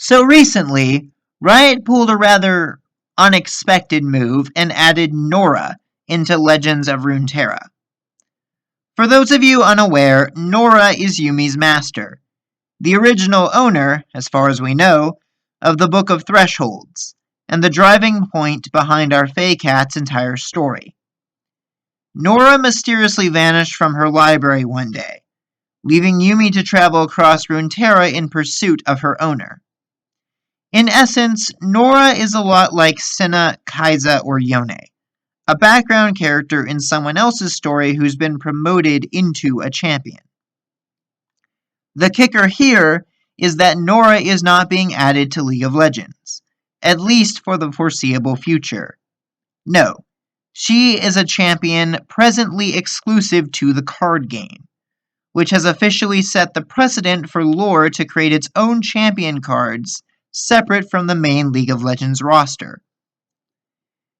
So recently, Riot pulled a rather unexpected move and added Norra into Legends of Runeterra. For those of you unaware, Norra is Yumi's master, the original owner, as far as we know, of the Book of Thresholds, and the driving point behind our Fae Cat's entire story. Norra mysteriously vanished from her library one day, leaving Yumi to travel across Runeterra in pursuit of her owner. In essence, Norra is a lot like Senna, Kaiza, or Yone, a background character in someone else's story who's been promoted into a champion. The kicker here is that Norra is not being added to League of Legends, at least for the foreseeable future. No, she is a champion presently exclusive to the card game, which has officially set the precedent for LoR to create its own champion cards separate from the main League of Legends roster.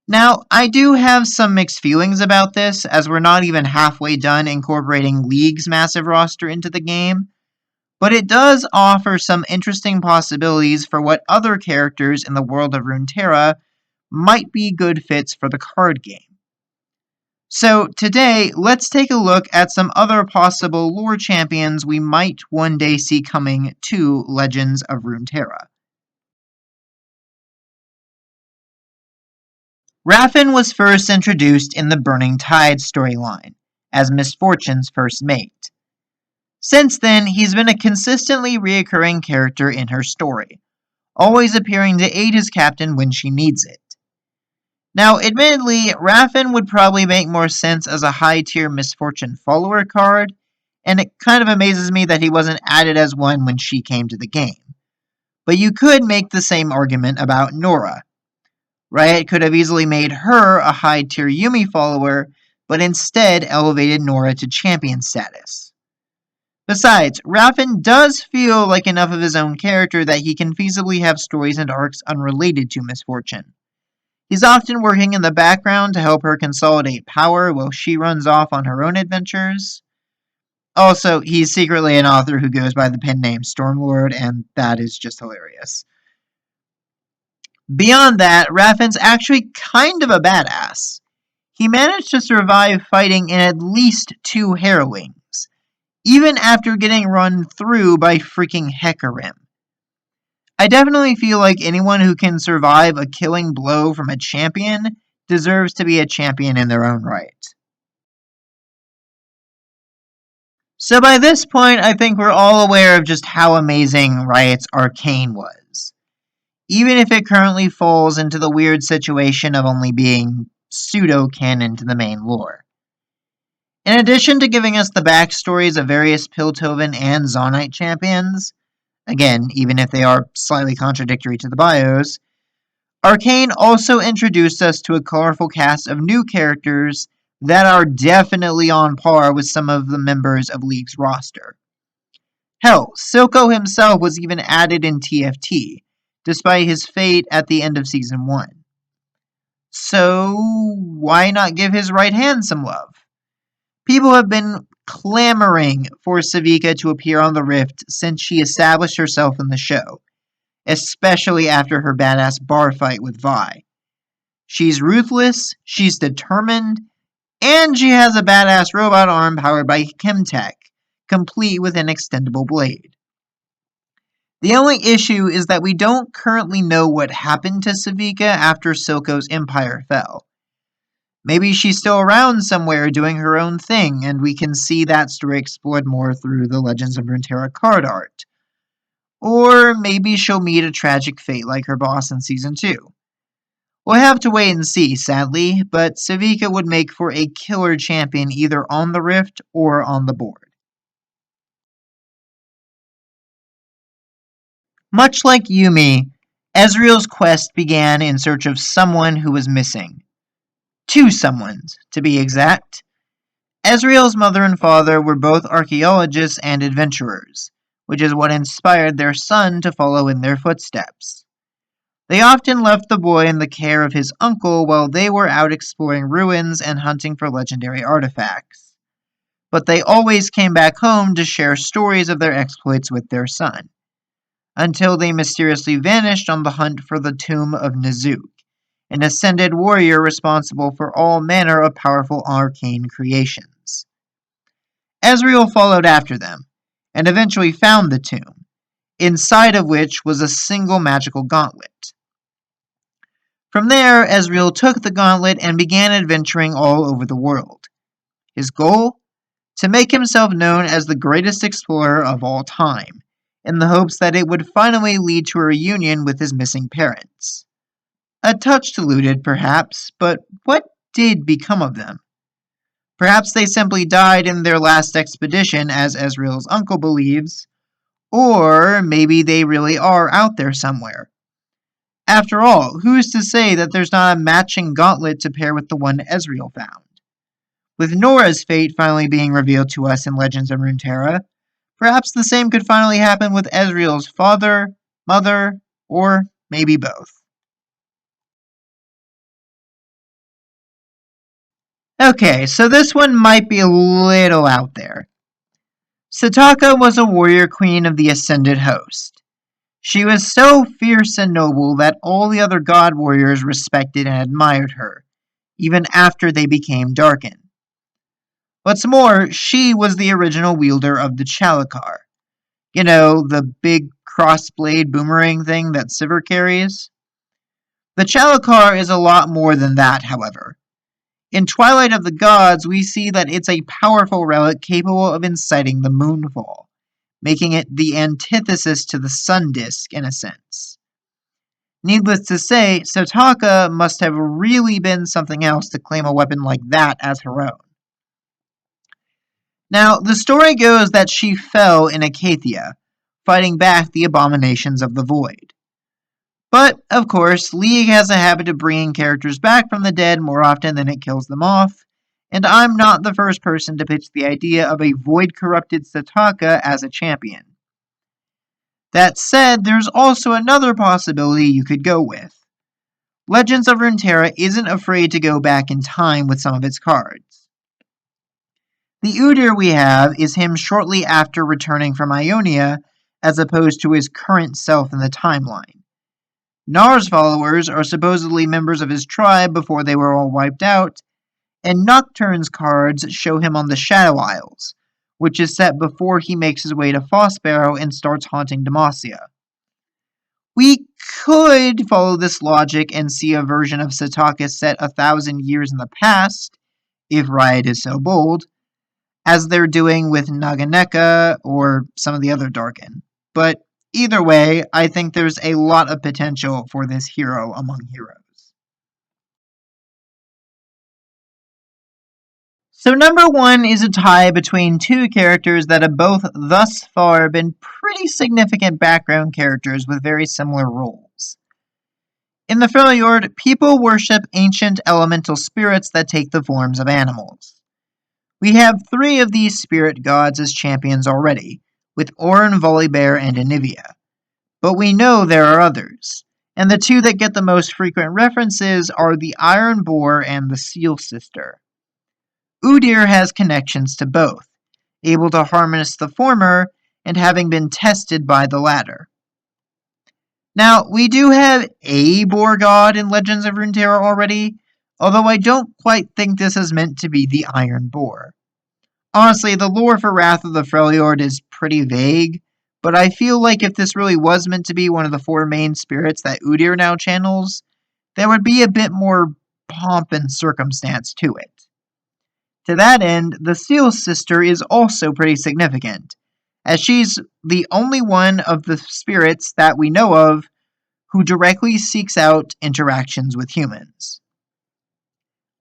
Now, I do have some mixed feelings about this, as we're not even halfway done incorporating League's massive roster into the game, but it does offer some interesting possibilities for what other characters in the world of Runeterra might be good fits for the card game. So today, let's take a look at some other possible LoR champions we might one day see coming to Legends of Runeterra. Raffin was first introduced in the Burning Tide storyline, as Miss Fortune's first mate. Since then, he's been a consistently reoccurring character in her story, always appearing to aid his captain when she needs it. Now, admittedly, Raffin would probably make more sense as a high-tier Miss Fortune follower card, and it kind of amazes me that he wasn't added as one when she came to the game. But you could make the same argument about Norra. Riot could have easily made her a high-tier Yumi follower, but instead elevated Norra to champion status. Besides, Raffin does feel like enough of his own character that he can feasibly have stories and arcs unrelated to Miss Fortune. He's often working in the background to help her consolidate power while she runs off on her own adventures. Also, he's secretly an author who goes by the pen name Stormlord, and that is just hilarious. Beyond that, Raffin's actually kind of a badass. He managed to survive fighting in at least 2 Harrowings, even after getting run through by freaking Hecarim. I definitely feel like anyone who can survive a killing blow from a champion deserves to be a champion in their own right. So by this point, I think we're all aware of just how amazing Riot's Arcane was, even if it currently falls into the weird situation of only being pseudo-canon to the main lore. In addition to giving us the backstories of various Piltover and Zaunite champions, again, even if they are slightly contradictory to the bios, Arcane also introduced us to a colorful cast of new characters that are definitely on par with some of the members of League's roster. Hell, Silco himself was even added in TFT, despite his fate at the end of Season 1. So, why not give his right hand some love? People have been clamoring for Savika to appear on the Rift since she established herself in the show, especially after her badass bar fight with Vi. She's ruthless, she's determined, and she has a badass robot arm powered by Chemtech, complete with an extendable blade. The only issue is that we don't currently know what happened to Savika after Silco's empire fell. Maybe she's still around somewhere doing her own thing, and we can see that story explored more through the Legends of Runeterra card art. Or maybe she'll meet a tragic fate like her boss in Season 2. We'll have to wait and see, sadly, but Savika would make for a killer champion either on the Rift or on the board. Much like Yumi, Ezreal's quest began in search of someone who was missing. 2 someones, to be exact. Ezreal's mother and father were both archaeologists and adventurers, which is what inspired their son to follow in their footsteps. They often left the boy in the care of his uncle while they were out exploring ruins and hunting for legendary artifacts. But they always came back home to share stories of their exploits with their son. until they mysteriously vanished on the hunt for the tomb of Nizuk, an ascended warrior responsible for all manner of powerful arcane creations. Ezreal followed after them, and eventually found the tomb, inside of which was a single magical gauntlet. From there, Ezreal took the gauntlet and began adventuring all over the world. His goal? To make himself known as the greatest explorer of all time, in the hopes that it would finally lead to a reunion with his missing parents. A touch deluded, perhaps, but what did become of them? Perhaps they simply died in their last expedition, as Ezreal's uncle believes, or maybe they really are out there somewhere. After all, who's to say that there's not a matching gauntlet to pair with the one Ezreal found? With Norra's fate finally being revealed to us in Legends of Runeterra, perhaps the same could finally happen with Ezreal's father, mother, or maybe both. Okay, so this one might be a little out there. Sitaka was a warrior queen of the Ascended Host. She was so fierce and noble that all the other god warriors respected and admired her, even after they became darkened. What's more, she was the original wielder of the Chalakar. You know, the big crossblade boomerang thing that Sivir carries? The Chalakar is a lot more than that, however. In Twilight of the Gods, we see that it's a powerful relic capable of inciting the moonfall, making it the antithesis to the sun disk in a sense. Needless to say, Sitaka must have really been something else to claim a weapon like that as her own. Now, the story goes that she fell in Acathia, fighting back the abominations of the void. But, of course, League has a habit of bringing characters back from the dead more often than it kills them off, and I'm not the first person to pitch the idea of a void-corrupted Sitaka as a champion. That said, there's also another possibility you could go with. Legends of Runeterra isn't afraid to go back in time with some of its cards. The Udyr we have is him shortly after returning from Ionia, as opposed to his current self in the timeline. Nar's followers are supposedly members of his tribe before they were all wiped out, and Nocturne's cards show him on the Shadow Isles, which is set before he makes his way to Fossbarrow and starts haunting Demacia. We could follow this logic and see a version of Sitaka set 1,000 years in the past, if Riot is so bold, as they're doing with Naganeka or some of the other Darkin. But either way, I think there's a lot of potential for this hero among heroes. So number one is a tie between two characters that have both thus far been pretty significant background characters with very similar roles. In the Freljord, people worship ancient elemental spirits that take the forms of animals. We have 3 of these spirit gods as champions already, with Ornn, Volibear, and Anivia. But we know there are others, and the 2 that get the most frequent references are the Iron Boar and the Seal Sister. Udyr has connections to both, able to harness the former and having been tested by the latter. Now, we do have a boar god in Legends of Runeterra already, although I don't quite think this is meant to be the Iron Boar. Honestly, the lore for Wrath of the Freljord is pretty vague, but I feel like if this really was meant to be one of the 4 main spirits that Udyr now channels, there would be a bit more pomp and circumstance to it. To that end, the Seal Sister is also pretty significant, as she's the only one of the spirits that we know of who directly seeks out interactions with humans.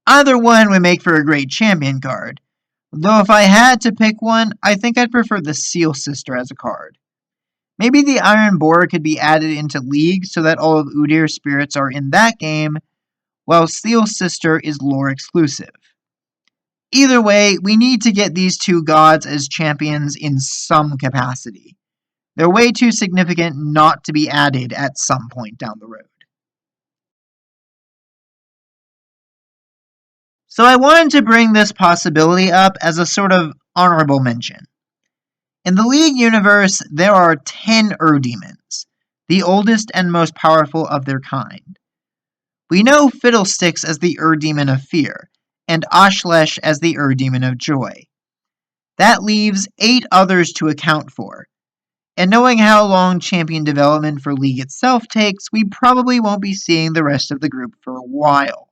Either one would make for a great champion card, though if I had to pick one, I think I'd prefer the Seal Sister as a card. Maybe the Iron Boar could be added into League so that all of Udyr's spirits are in that game, while Seal Sister is LoR-Exclusive. Either way, we need to get these 2 gods as champions in some capacity. They're way too significant not to be added at some point down the road. So I wanted to bring this possibility up as a sort of honorable mention. In the League universe, there are 10 Ur-Demons, the oldest and most powerful of their kind. We know Fiddlesticks as the Ur-Demon of Fear, and Ashlesh as the Ur-Demon of Joy. That leaves 8 others to account for. And knowing how long champion development for League itself takes, we probably won't be seeing the rest of the group for a while.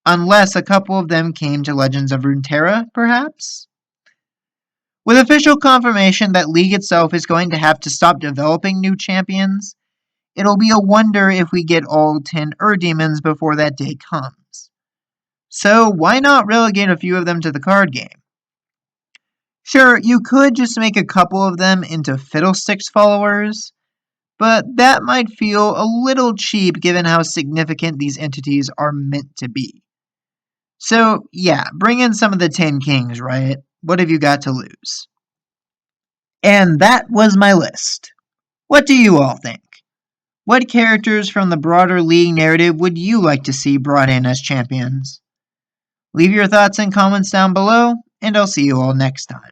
Unless a couple of them came to Legends of Runeterra, perhaps? With official confirmation that League itself is going to have to stop developing new champions, it'll be a wonder if we get all 10 Ur-Demons before that day comes. So why not relegate a few of them to the card game? Sure, you could just make a couple of them into Fiddlesticks followers, but that might feel a little cheap given how significant these entities are meant to be. So yeah, bring in some of the 10 kings, right? What have you got to lose? And that was my list. What do you all think? What characters from the broader League narrative would you like to see brought in as champions? Leave your thoughts and comments down below, and I'll see you all next time.